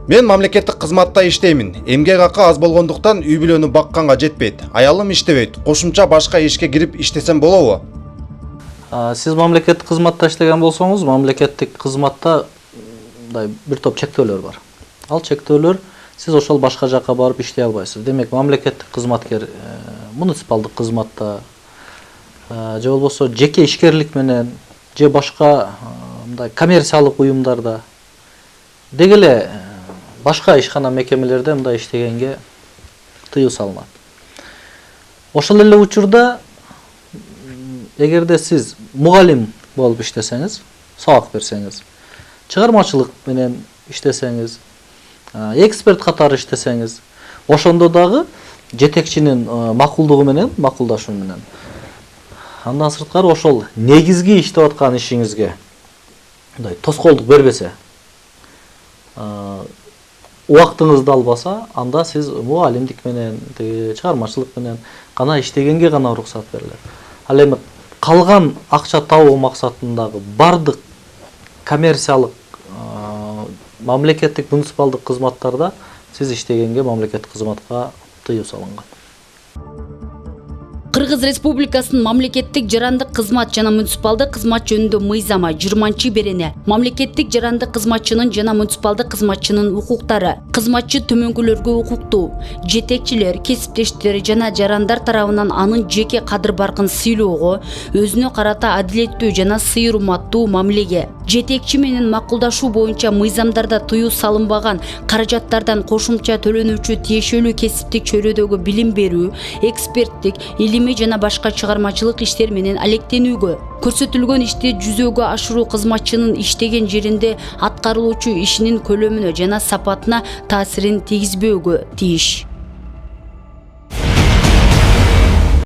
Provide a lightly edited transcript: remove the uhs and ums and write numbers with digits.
Мен мамлекеттик кызматта иштеймин. Эмгек акы аз болгондуктан үй бүлөнү бакканга жетпейт. Аялым иштебейт. Кошумча башка ишке кирип иштесем болобу? Сиз мамлекеттик кызматта иштеген болсоңуз, мамлекеттик кызматта бир топ чектөөлөр бар. Ал чектөөлөр сиз ошол башка жакка барып иштей албайсыз. Демек, мамлекеттик кызматкер муниципалдык кызматта же болбосо жеке ишкерлик менен же башка мындай коммерциялык уюмдарда деги эле башка ишкана мекемелерде мындай иштегенге тыюу салынат. Ошол эле учурда эгерде сиз мугалим болуп иштесеңиз, сабак берсеңиз, чыгармачылык менен иштесеңиз, эксперт катары иштесеңиз, ошондо дагы жетекчинин макулдугу менен, макулдашуу менен. Андан сырткары ошол негизги иштеп аткан ишиңизге мындай тоскоолдук бербесе, убактыңызды албаса, анда сиз мугалимдик менен, чыгармачылык менен гана иштегенге гана уруксат берилет. Ал эми калган акча табуу максатындагы бардык коммерциялык мамлекеттик муниципалдык кызматтарда сиз иштегенге мамлекеттик кызматка тыюу салынган. Кыргыз Республикасынын мамлекеттик жарандык кызмат жана муниципалдык кызмат жөнүндө мыйзамы 20-берене мамлекеттик жарандык кызматчынын жана муниципалдык кызматчынын укуктары, кызматчы төмөнкүлөргө укуктуу, жетекчилер, кесиптештер жана жарандар тарабынан анын жеке кадыр-баркын сыйлоого, өзүнө карата адилеттүү жана сый-урматтуу мамилеге, жетекчи менен макулдашуу боюнча мыйзамдарда тыюу салынбаган каражаттардан кошумча төлөнүүчү тиешелүү кесиптик чөйрөдөгү билим берүү, эксперттик, илимий жана башка чыгармачылык иштер менен алектенүүгө, көрсөтүлгөн ишти жүзөгө ашыруу кызматчынын иштеген жеринде аткарылуучу ишинин көлөмүнө жана сапатына таасирин тийгизбөөгө тийиш.